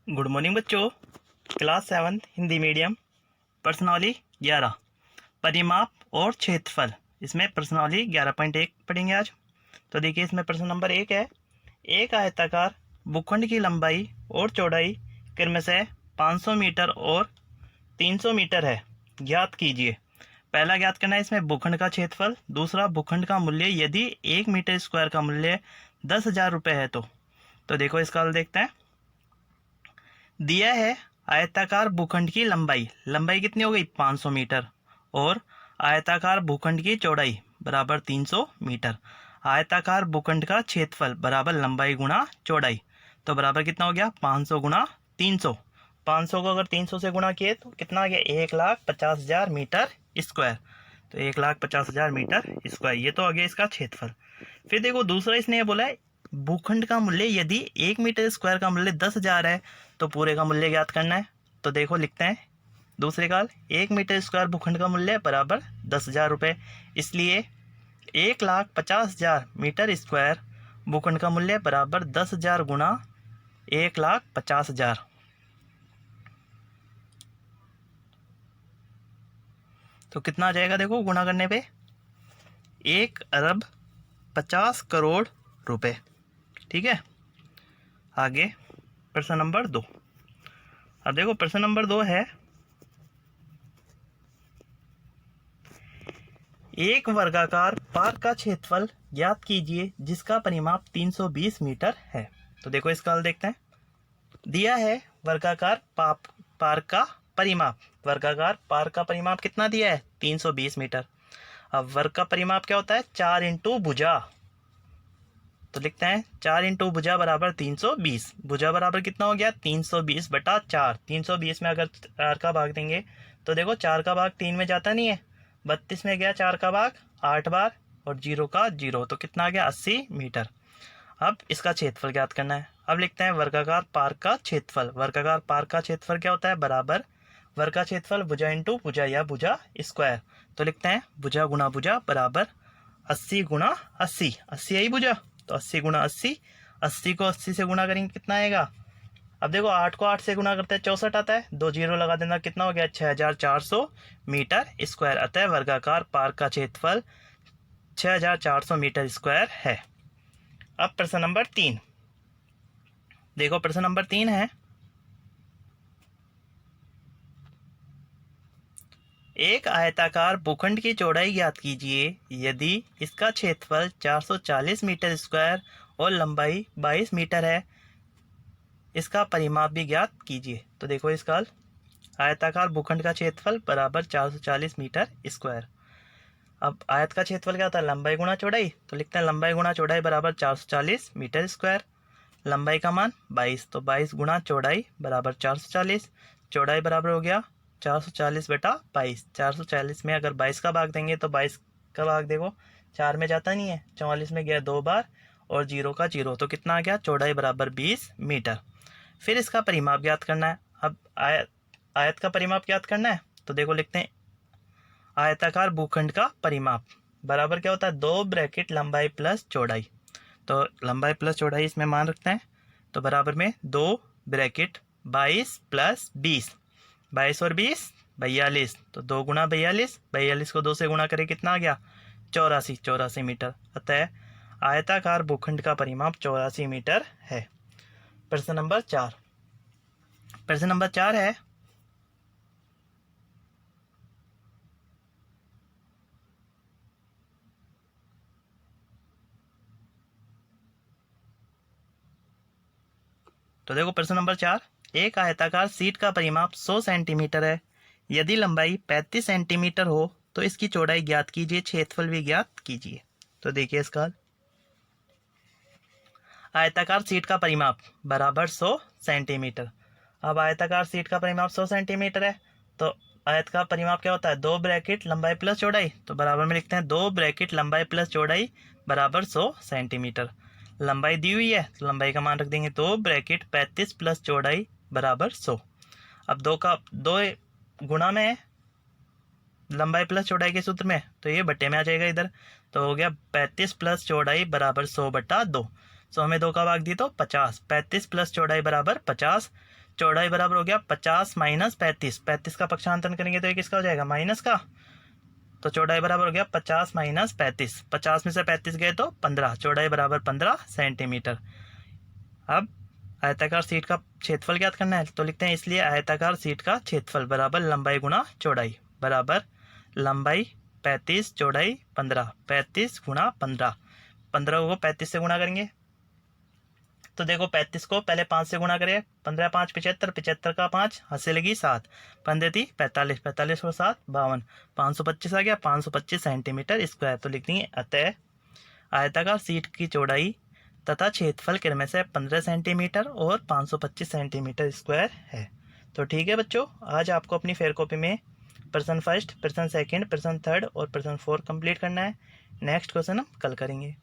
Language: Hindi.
गुड मॉर्निंग बच्चों। क्लास 7 हिंदी मीडियम प्रश्नावली 11 परिमाप और क्षेत्रफल। इसमें प्रश्नावली 11.1 पढ़ेंगे आज। तो देखिए इसमें प्रश्न नंबर 1 है, एक आयताकार भूखंड की लंबाई और चौड़ाई क्रमशः 500 मीटर और 300 मीटर है, ज्ञात कीजिए। पहला ज्ञात करना है इसमें भूखंड का क्षेत्रफल, दूसरा भूखंड का मूल्य यदि 1 मीटर स्क्वायर का मूल्य 10,000 रुपये है तो देखो इसका हल देखते हैं। दिया है आयताकार भूखंड की लंबाई कितनी हो गई 500 मीटर और आयताकार भूखंड की चौड़ाई बराबर 300 मीटर। आयताकार भूखंड का क्षेत्रफल बराबर लंबाई गुणा चौड़ाई, तो बराबर कितना हो गया 500 गुणा 300। 500 को अगर 300 से गुणा किए तो कितना आ गया 1,50,000 मीटर स्क्वायर। तो 1,50,000 मीटर स्क्वायर, ये तो आ गया इसका क्षेत्रफल। फिर देखो दूसरा इसने ये बोला है भूखंड का मूल्य यदि 1 मीटर स्क्वायर का मूल्य 10,000 है तो पूरे का मूल्य ज्ञात करना है। तो देखो लिखते हैं दूसरे काल, 1 मीटर स्क्वायर भूखंड का मूल्य बराबर 10,000 रुपये, इसलिए 1,50,000 मीटर स्क्वायर भूखंड का मूल्य बराबर 10,000 गुणा 1,50,000। तो कितना आ जाएगा देखो गुणा करने पे 1,50 करोड़ रुपए। ठीक है, आगे प्रश्न नंबर 2। अब देखो प्रश्न नंबर 2 है, एक वर्गाकार पार्क का क्षेत्रफल ज्ञात कीजिए जिसका परिमाप 320 मीटर है। तो देखो इसका हल देखते हैं। दिया है वर्गाकार पार्क का परिमाप, वर्गाकार पार्क का परिमाप कितना दिया है 320 मीटर। अब वर्ग का परिमाप क्या होता है 4 इंटू भुजा, तो लिखते हैं 4 इंटू भुजा बराबर 320। भुजा बराबर कितना हो गया 320 बटा 4। 320 में अगर 4 का भाग देंगे तो देखो 4 का भाग 3 में जाता नहीं है, 32 में गया 4 का भाग 8 बार और 0 का 0, तो कितना आ गया 80 मीटर। अब इसका क्षेत्रफल ज्ञात करना है। अब लिखते हैं वर्गाकार पार्क का क्षेत्रफल। वर्गाकार पार्क का क्षेत्रफल क्या होता है बराबर वर्ग का क्षेत्रफल भुजा इंटू भुजा या भुजा स्क्वायर। तो लिखते हैं भुजा गुणा भुजा बराबर 80 गुणा 80। 80 आई भुजा, तो 80 गुणा 80। 80 को 80 से गुणा करेंगे कितना आएगा। अब देखो 8 को 8 से गुणा करते हैं 64 आता है, 2 जीरो लगा देना कितना हो गया 6,400 मीटर स्क्वायर। अतः वर्गाकार पार्क का क्षेत्रफल 6,400 मीटर स्क्वायर है। अब प्रश्न नंबर 3 देखो, प्रश्न नंबर 3 है, एक आयताकार भूखंड की चौड़ाई ज्ञात कीजिए यदि इसका क्षेत्रफल 440 मीटर स्क्वायर और लंबाई 22 मीटर है, इसका परिमाप भी ज्ञात कीजिए। तो देखो इसका हल, आयताकार भूखंड का क्षेत्रफल बराबर 440 मीटर स्क्वायर। अब आयत का क्षेत्रफल क्या होता है लंबाई गुणा चौड़ाई, तो लिखते हैं लंबाई गुणा चौड़ाई बराबर 440 मीटर स्क्वायर। लंबाई का मान 22, तो 22 गुणा चौड़ाई बराबर 440। चौड़ाई बराबर हो गया 440 बटा 22। 440 में अगर 22 का भाग देंगे तो 22 का भाग देखो 4 में जाता नहीं है, 44 में गया 2 बार और 0 का 0, तो कितना आ गया चौड़ाई बराबर 20 मीटर। फिर इसका परिमाप ज्ञात करना है। अब आयत का परिमाप ज्ञात करना है, तो देखो लिखते हैं आयताकार भूखंड का परिमाप बराबर क्या होता है 2 ब्रैकेट लंबाई प्लस चौड़ाई। तो लंबाई प्लस चौड़ाई इसमें मान रखते हैं, तो बराबर में 2 ब्रैकेट 22 प्लस 20, 22 और 20 42, तो 2 गुणा 42, 42 को 2 से गुणा करें कितना आ गया 84 मीटर। अतः आयताकार भूखंड का परिमाप 84 मीटर है। प्रश्न नंबर 4। प्रश्न नंबर 4 है, तो देखो प्रश्न नंबर 4, एक आयताकार सीट का परिमाप 100 सेंटीमीटर है, यदि लंबाई 35 सेंटीमीटर हो तो इसकी चौड़ाई ज्ञात कीजिए, क्षेत्रफल भी ज्ञात कीजिए। तो देखिए इसका आयताकार सीट का परिमाप बराबर 100 सेंटीमीटर। अब आयताकार सीट का परिमाप 100 सेंटीमीटर है, तो आयत का परिमाप क्या होता है 2 ब्रैकेट लंबाई प्लस चौड़ाई, तो बराबर में लिखते हैं 2 ब्रैकेट लंबाई प्लस चौड़ाई बराबर 100 सेंटीमीटर। लंबाई दी हुई है तो लंबाई का मान रख देंगे 2 ब्रैकेट 35 प्लस चौड़ाई बराबर 100। अब 2 गुणा में लंबाई प्लस चौड़ाई के सूत्र में, तो ये बटे में आ जाएगा इधर, तो हो गया 35 प्लस चौड़ाई बराबर 100 बटा 2। 100 में 2 का भाग दी तो 50, 35 प्लस चौड़ाई बराबर 50। चौड़ाई बराबर हो गया 50 माइनस 35, 35 का पक्षांतरण करेंगे तो ये किसका हो जाएगा, माइनस का। तो चौड़ाई बराबर हो गया 50 माइनस 35, 50 में से 35 गए तो 15, चौड़ाई बराबर 15 सेंटीमीटर। अब आयताकार सीट का क्षेत्रफल ज्ञात करना है, तो लिखते हैं इसलिए आयताकार सीट का क्षेत्रफल बराबर लंबाई गुणा चौड़ाई, बराबर लंबाई 35 चौड़ाई 15, 35 गुणा 15, 15 को 35 से गुणा करेंगे तो देखो 35 को पहले 5 से गुणा करें, 15 5 75, 75 का 5 हाथ से लगी 7, 15 थी 45, 45 और 7 52, 525 आ गया, 525 सेंटीमीटर स्क्वायर। तो लिख देंगे अतः आयताकार सीट की चौड़ाई तथा क्षेत्रफल क्रम से 15 सेंटीमीटर और 525 सेंटीमीटर स्क्वायर है। तो ठीक है बच्चों, आज आपको अपनी फेयर कॉपी में प्रश्न फर्स्ट, प्रश्न सेकंड, प्रश्न थर्ड और प्रश्न 4 कंप्लीट करना है। नेक्स्ट क्वेश्चन हम कल करेंगे।